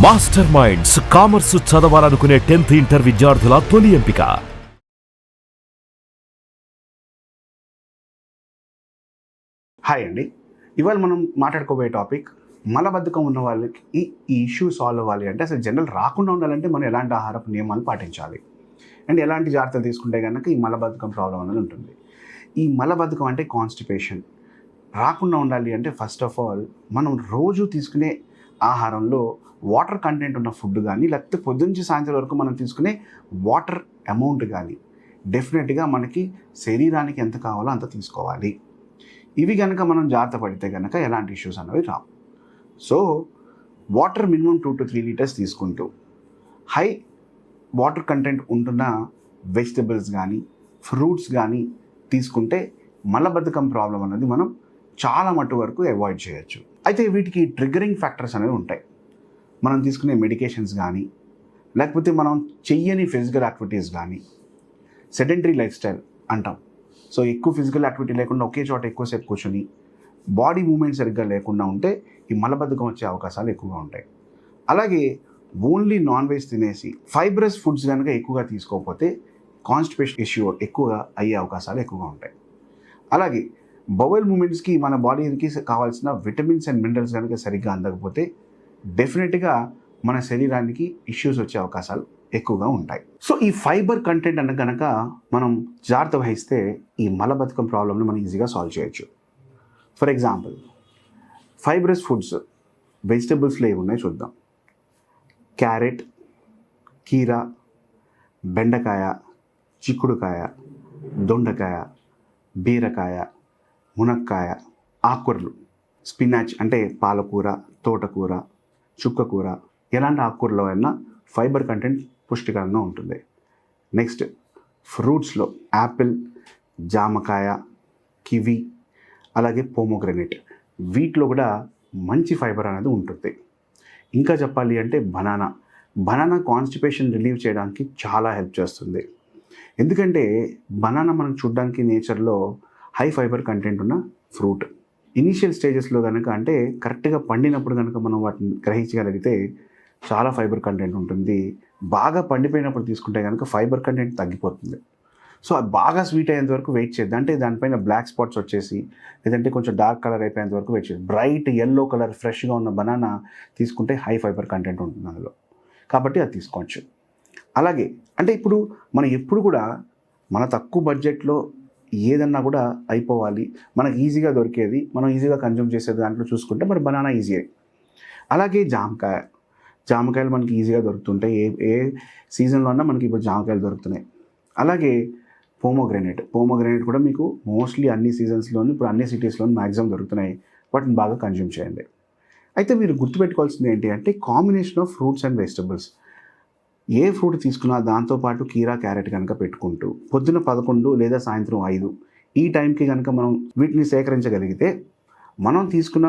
Master minds commerce చదవాలనుకునే 10th inter విద్యార్థుల తొలి ఎంపిక. హాయ్ అండి, ఇవాళ మనం మాట్లాడుకోబోయే టాపిక్ మలబద్ధకం ఉన్న వాళ్ళకి ఈ ఇష్యూ సాల్వ్ అవ్వాలి అంటే అసలు జనరల్ రాకుండా ఉండాలంటే మనం ఎలాంటి ఆహారపు నియమాలు పాటించాలి అండ్ ఎలాంటి జాగ్రత్తలు తీసుకుంటే కనుక ఈ మలబద్ధకం ప్రాబ్లం అనేది ఉంటుంది. ఈ మలబద్ధకం అంటే కాన్స్టిపేషన్ రాకుండా ఉండాలి అంటే ఫస్ట్ ఆఫ్ ఆల్ మనం రోజు తీసుకునే ఆహారంలో వాటర్ కంటెంట్ ఉన్న ఫుడ్ కానీ లేకపోతే పొద్దున్నుంచి సాయంత్రం వరకు మనం తీసుకునే వాటర్ అమౌంట్ కానీ డెఫినెట్గా మనకి శరీరానికి ఎంత కావాలో అంత తీసుకోవాలి. ఇవి కనుక మనం జాగ్రత్త పడితే కనుక ఎలాంటి ఇష్యూస్ అనేవి రావు. So water minimum 2 to 3 litres తీసుకుంటూ హై వాటర్ కంటెంట్ ఉంటున్న వెజిటబుల్స్ కానీ ఫ్రూట్స్ కానీ తీసుకుంటే మలబద్ధకం ప్రాబ్లం అనేది మనం చాలా మటు వరకు అవాయిడ్ చేయొచ్చు. అయితే వీటికి ట్రిగ్గరింగ్ ఫ్యాక్టర్స్ అనేవి ఉంటాయి. మనం తీసుకునే మెడికేషన్స్ కానీ లేకపోతే మనం చెయ్యని ఫిజికల్ యాక్టివిటీస్ కానీ సెడెంటరీ లైఫ్ స్టైల్ అంటాం. సో ఎక్కువ ఫిజికల్ యాక్టివిటీ లేకుండా ఒకే చోట ఎక్కువసేపు కూర్చొని బాడీ మూమెంట్ సరిగ్గా లేకుండా ఉంటే ఈ మలబద్ధకం వచ్చే అవకాశాలు ఎక్కువగా ఉంటాయి. అలాగే ఓన్లీ నాన్ వెజ్ తినేసి ఫైబ్రస్ ఫుడ్స్ కనుక ఎక్కువగా తీసుకోకపోతే కాన్స్టిపేషన్ ఇష్యూ ఎక్కువగా అయ్యే అవకాశాలు ఎక్కువగా ఉంటాయి. అలాగే బవెల్ మూమెంట్స్కి మన బాడీకి కావాల్సిన విటమిన్స్ అండ్ మినరల్స్ కనుక సరిగ్గా అందకపోతే డెఫినెట్గా మన శరీరానికి ఇష్యూస్ వచ్చే అవకాశాలు ఎక్కువగా ఉంటాయి. సో ఈ ఫైబర్ కంటెంట్ అన్న కనుక మనం జాగ్రత్త వహిస్తే ఈ మలబద్ధకం ప్రాబ్లమ్ని మనం ఈజీగా సాల్వ్ చేయొచ్చు. ఫర్ ఎగ్జాంపుల్ ఫైబ్రస్ ఫుడ్స్ వెజిటబుల్స్లో ఏమి ఉన్నాయో చూద్దాం. క్యారెట్, కీరా, బెండకాయ, చిక్కుడుకాయ, దొండకాయ, బీరకాయ, మునక్కాయ, ఆకుకూరలు, స్పినాచ్ అంటే పాలకూర, తోటకూర, చుక్కకూర, ఎలాంటి ఆకుకూరలో అయినా ఫైబర్ కంటెంట్ పుష్టికరంగా ఉంటుంది. నెక్స్ట్ ఫ్రూట్స్లో యాపిల్, జామకాయ, కివి, అలాగే పోమోగ్రనేట్, వీటిలో కూడా మంచి ఫైబర్ అనేది ఉంటుంది. ఇంకా చెప్పాలి అంటే బనానా కాన్స్టిపేషన్ రిలీవ్ చేయడానికి చాలా హెల్ప్ చేస్తుంది. ఎందుకంటే బనానా మనం చూడడానికి నేచర్లో హై ఫైబర్ కంటెంట్ ఉన్న ఫ్రూట్. ఇనీషియల్ స్టేజెస్లో కనుక అంటే కరెక్ట్గా పండినప్పుడు కనుక మనం వాటిని గ్రహించగలిగితే చాలా ఫైబర్ కంటెంట్ ఉంటుంది. బాగా పండిపోయినప్పుడు తీసుకుంటే కనుక ఫైబర్ కంటెంట్ తగ్గిపోతుంది. సో అది బాగా స్వీట్ అయ్యేంత వరకు వెయిట్ చేద్దాం. అంటే దానిపైన బ్లాక్ స్పాట్స్ వచ్చేసి లేదంటే కొంచెం డార్క్ కలర్ అయిపోయేంత వరకు వెయిట్ చేద్దాం. బ్రైట్ ఎల్లో కలర్ ఫ్రెష్గా ఉన్న బనానా తీసుకుంటే హై ఫైబర్ కంటెంట్ ఉంటుంది అందులో, కాబట్టి అది తీసుకోవచ్చు. అలాగే అంటే ఇప్పుడు మనం ఎప్పుడు కూడా మన తక్కువ బడ్జెట్లో ఏదన్నా కూడా అయిపోవాలి, మనకు ఈజీగా దొరికేది, మనం ఈజీగా కన్జ్యూమ్ చేసేది దాంట్లో చూసుకుంటే మరి బనానా ఈజీయే. అలాగే జామకాయలు మనకి ఈజీగా దొరుకుతుంటాయి. ఏ సీజన్లో అన్నా మనకి ఇప్పుడు జామకాయలు దొరుకుతున్నాయి. అలాగే పోమోగ్రనేట్ కూడా మీకు మోస్ట్లీ అన్ని సీజన్స్లోని ఇప్పుడు అన్ని సిటీస్లోని మ్యాక్సిమం దొరుకుతున్నాయి. వాటిని బాగా కన్జ్యూమ్ చేయండి. అయితే మీరు గుర్తుపెట్టుకోవాల్సింది ఏంటి అంటే combination of fruits and vegetables. A fruit తీసుకున్నా దాంతోపాటు కీరా, క్యారెట్ కనుక పెట్టుకుంటూ పొద్దున 11 లేదా సాయంత్రం 5 ఈ టైంకి కనుక మనం వీటిని సేకరించగలిగితే మనం తీసుకున్న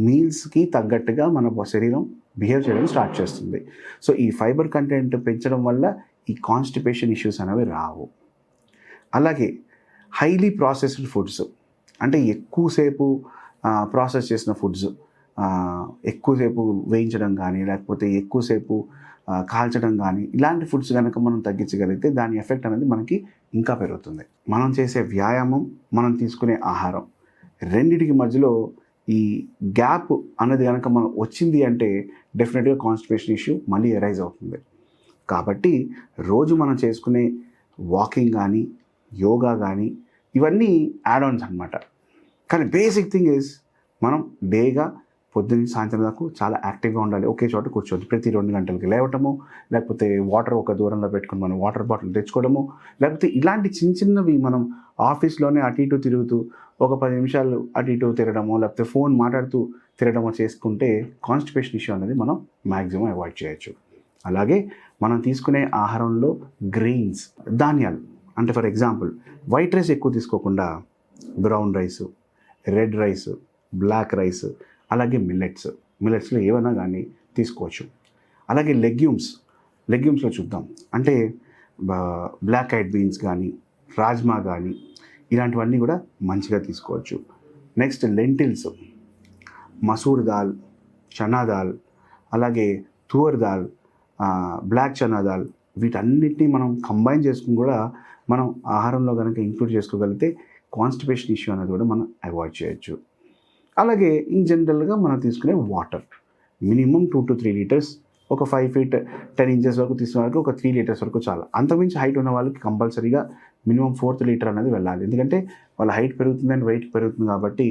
మీల్స్కి తగ్గట్టుగా మన శరీరం బిహేవ్ చేయడం స్టార్ట్ చేస్తుంది. సో ఈ ఫైబర్ కంటెంట్ పెంచడం వల్ల ఈ కాన్స్టిపేషన్ ఇష్యూస్ అనేవి రావు. అలాగే హైలీ ప్రాసెస్డ్ ఫుడ్స్ అంటే ఎక్కువసేపు ప్రాసెస్ చేసిన ఫుడ్స్, ఎక్కువసేపు వేయించడం కానీ లేకపోతే ఎక్కువసేపు కాల్చడం కానీ ఇలాంటి ఫుడ్స్ కనుక మనం తగ్గించగలిగితే దాని ఎఫెక్ట్ అనేది మనకి ఇంకా పెరుగుతుంది. మనం చేసే వ్యాయామం, మనం తీసుకునే ఆహారం రెండిటికి మధ్యలో ఈ గ్యాప్ అనేది కనుక మనం వచ్చింది అంటే డెఫినెట్గా కాన్స్టిపేషన్ ఇష్యూ మళ్ళీ ఎరైజ్ అవుతుంది. కాబట్టి రోజు మనం చేసుకునే వాకింగ్ కానీ యోగా కానీ ఇవన్నీ యాడ్ ఆన్స్ అనమాట. కానీ బేసిక్ థింగ్ ఈజ్ మనం డేగా పొద్దున్న సాయంత్రం దాకా చాలా యాక్టివ్గా ఉండాలి. ఒకే చోట కూర్చోద్దు. ప్రతి 2 గంటలకి లేవటము, లేకపోతే వాటర్ ఒక దూరంలో పెట్టుకుని మనం వాటర్ బాటిల్ తెచ్చుకోవడము, లేకపోతే ఇలాంటి చిన్నవి మనం ఆఫీస్లోనే అటు ఇటు తిరుగుతూ ఒక 10 నిమిషాలు అటు ఇటు తిరగడమో లేకపోతే ఫోన్ మాట్లాడుతూ తిరగడమో చేసుకుంటే కాన్స్టిపేషన్ ఇష్యూ అనేది మనం మ్యాక్సిమం అవాయిడ్ చేయొచ్చు. అలాగే మనం తీసుకునే ఆహారంలో గ్రెయిన్స్, ధాన్యాలు అంటే ఫర్ ఎగ్జాంపుల్ వైట్ రైస్ ఎక్కువ తీసుకోకుండా brown rice, red rice, black rice, అలాగే మిల్లెట్స్లో ఏమైనా కానీ తీసుకోవచ్చు. అలాగే లెగ్యూమ్స్లో చూద్దాం అంటే బ్లాక్ ఐడ్ బీన్స్ కానీ రాజ్మా కానీ ఇలాంటివన్నీ కూడా మంచిగా తీసుకోవచ్చు. నెక్స్ట్ లెంటిల్స్, మసూర్ దాల్, చనా దాల్, అలాగే తువర్ దాల్, బ్లాక్ చనా దాల్, వీటన్నిటిని మనం కంబైన్ చేసుకుని కూడా మనం ఆహారంలో కనుక ఇంక్లూడ్ చేసుకోగలిగితే కాన్స్టిపేషన్ ఇష్యూ అనేది కూడా మనం అవాయిడ్ చేయొచ్చు. అలాగే ఇన్ జనరల్గా మనం తీసుకునే వాటర్ మినిమం 2 to 3 లీటర్స్, ఒక 5 feet 10 inches వరకు తీసుకునే వాళ్ళకి ఒక 3 లీటర్స్ వరకు చాలా. అంతకుమించి హైట్ ఉన్న వాళ్ళకి కంపల్సరీగా మినిమం 4th లీటర్ అనేది వెళ్ళాలి. ఎందుకంటే వాళ్ళ హైట్ పెరుగుతుంది అండ్ వెయిట్ పెరుగుతుంది కాబట్టి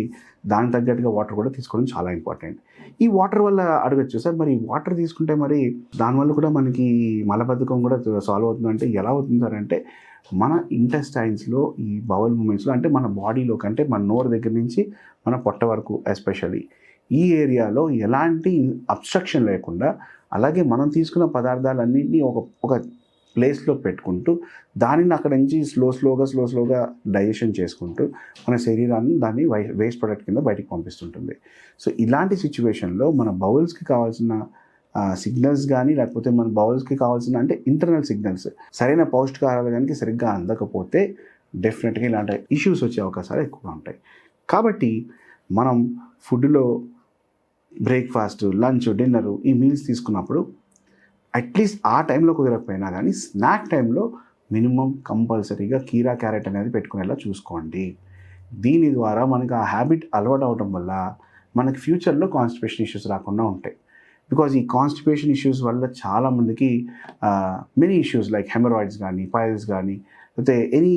దానికి తగ్గట్టుగా వాటర్ కూడా తీసుకోవడం చాలా ఇంపార్టెంట్. ఈ వాటర్ వల్ల అడగచ్చు, సార్ మరి వాటర్ తీసుకుంటే మరి దానివల్ల కూడా మనకి మలబద్ధకం కూడా సాల్వ్ అవుతుందంటే ఎలా అవుతుంది సార్ అంటే, మన ఇంటెస్టైన్స్లో ఈ బౌల్ మూమెంట్స్లో అంటే మన బాడీలో కంటే మన నోరు దగ్గర నుంచి మన పొట్ట వరకు ఎస్పెషల్లీ ఈ ఏరియాలో ఎలాంటి అబ్స్ట్రక్షన్ లేకుండా, అలాగే మనం తీసుకున్న పదార్థాలన్నింటినీ ఒక ప్లేస్లో పెట్టుకుంటూ దానిని అక్కడ నుంచి స్లోగా డైజెషన్ చేసుకుంటూ మన శరీరాన్ని దాన్ని వేస్ట్ ప్రొడక్ట్ కింద బయటికి పంపిస్తుంటుంది. సో ఇలాంటి సిచ్యువేషన్లో మన బౌల్స్కి కావాల్సిన సిగ్నల్స్ కానీ, లేకపోతే మన బౌల్స్కి కావాల్సిన అంటే ఇంటర్నల్ సిగ్నల్స్ సరైన పౌష్టికాహారాలు కానీ సరిగ్గా అందకపోతే డెఫినెట్గా ఇలాంటి ఇష్యూస్ వచ్చే అవకాశాలు ఎక్కువగా ఉంటాయి. కాబట్టి మనం ఫుడ్లో బ్రేక్ఫాస్ట్, లంచ్, డిన్నరు ఈ మీల్స్ తీసుకున్నప్పుడు అట్లీస్ట్ ఆ టైంలో కుదరకపోయినా కానీ స్నాక్ టైంలో మినిమం కంపల్సరీగా కీరా క్యారెట్ అనేది పెట్టుకునేలా చూసుకోండి. దీని ద్వారా మనకి ఆ హ్యాబిట్ అలవాటు అవడం వల్ల మనకి ఫ్యూచర్లో కాన్స్టిపేషన్ ఇష్యూస్ రాకుండా ఉంటాయి. బికాజ్ ఈ కాన్స్టిపేషన్ ఇష్యూస్ వల్ల చాలామందికి మెనీ ఇష్యూస్ లైక్ హెమరాయిడ్స్ కానీ, పైల్స్ కానీ, లేకపోతే ఎనీ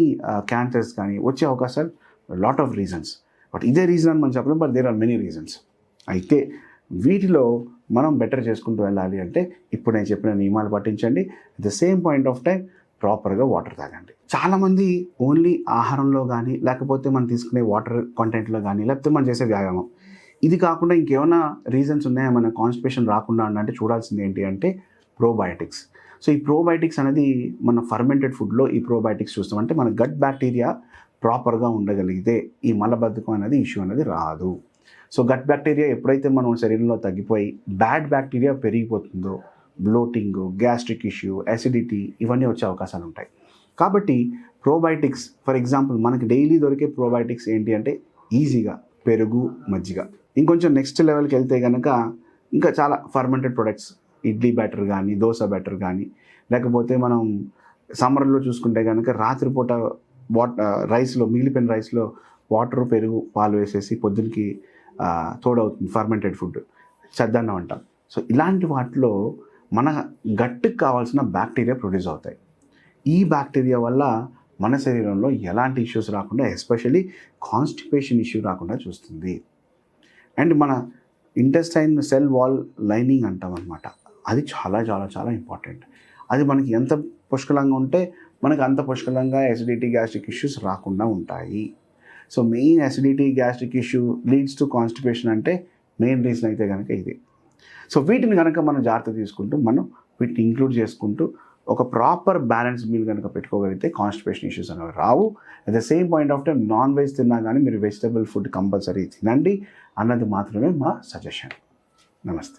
క్యాన్సర్స్ కానీ వచ్చే అవకాశాలు లాట్ ఆఫ్ రీజన్స్. బట్ ఇదే రీజన్ అని మనం చెప్పలేం, but there are many reasons. అయితే వీటిలో మనం బెటర్ చేసుకుంటూ వెళ్ళాలి అంటే ఇప్పుడు నేను చెప్పిన నియమాలు పాటించండి. At the same point of time ప్రాపర్గా వాటర్ తాగండి. చాలామంది ఓన్లీ ఆహారంలో కానీ, లేకపోతే మనం తీసుకునే వాటర్ కంటెంట్లో కానీ, లేకపోతే మనం చేసే వ్యాయామం ఇది కాకుండా ఇంకేమైనా రీజన్స్ ఉన్నాయా మన కాన్స్టిపేషన్ రాకుండా అంటే చూడాల్సింది ఏంటి అంటే ప్రోబయోటిక్స్. సో ఈ ప్రోబయోటిక్స్ అనేది మన ఫర్మెంటెడ్ ఫుడ్లో ఈ ప్రోబయోటిక్స్ చూస్తాం. అంటే మన గట్ బ్యాక్టీరియా ప్రాపర్గా ఉండగలిగితే ఈ మలబద్ధకం అనేది ఇష్యూ అనేది రాదు. సో గట్ బ్యాక్టీరియా ఎప్పుడైతే మనం శరీరంలో తగ్గిపోయి బ్యాడ్ బ్యాక్టీరియా పెరిగిపోతుందో బ్లోటింగ్, గ్యాస్ట్రిక్ ఇష్యూ, అసిడిటీ ఇవన్నీ వచ్చే అవకాశాలు ఉంటాయి. కాబట్టి ప్రోబయోటిక్స్ ఫర్ ఎగ్జాంపుల్ మనకి డైలీ దొరికే ప్రోబయోటిక్స్ ఏంటి అంటే ఈజీగా పెరుగు, మజ్జిగ. ఇంకొంచెం నెక్స్ట్ లెవెల్కి వెళ్తే కనుక ఇంకా చాలా ఫర్మెంటెడ్ ప్రొడక్ట్స్, ఇడ్లీ బ్యాటర్ కానీ, దోశ బ్యాటర్ కానీ, లేకపోతే మనం సమ్మర్లో చూసుకుంటే కనుక రాత్రిపూట రైస్లో మిగిలిపోయిన రైస్లో వాటర్, పెరుగు, పాలు వేసేసి పొద్దునకి తోడవుతుంది ఫర్మెంటెడ్ ఫుడ్, చద్దన్నం అంటాం. సో ఇలాంటి వాటిలో మన గట్టుకు కావాల్సిన బ్యాక్టీరియా ప్రొడ్యూస్ అవుతాయి. ఈ బ్యాక్టీరియా వల్ల మన శరీరంలో ఎలాంటి ఇష్యూస్ రాకుండా, ఎస్పెషల్లీ కాన్స్టిపేషన్ ఇష్యూ రాకుండా చూస్తుంది. అండ్ మన ఇంటెస్టైన్ సెల్ వాల్ లైనింగ్ అంటాం అనమాట, అది చాలా చాలా చాలా ఇంపార్టెంట్. అది మనకి ఎంత పుష్కలంగా ఉంటే మనకు అంత పుష్కలంగా ఎసిడిటీ, గ్యాస్ట్రిక్ ఇష్యూస్ రాకుండా ఉంటాయి. So main acidity, gastric issue leads to constipation అంటే మెయిన్ రీజన్ అయితే కనుక ఇది. సో వీటిని కనుక మనం జాగ్రత్త తీసుకుంటూ మనం వీటిని ఇంక్లూడ్ చేసుకుంటూ ఒక ప్రాపర్ బ్యాలెన్స్ మీల్ కనుక పెట్టుకోగలిగితే కాన్స్టిపేషన్ ఇష్యూస్ అనేవి రావు. At the same point of time non veg తిన్నా కానీ మీరు వెజిటబుల్ ఫుడ్ కంపల్సరీ తినండి అన్నది మాత్రమే మా సజెషన్. నమస్తే.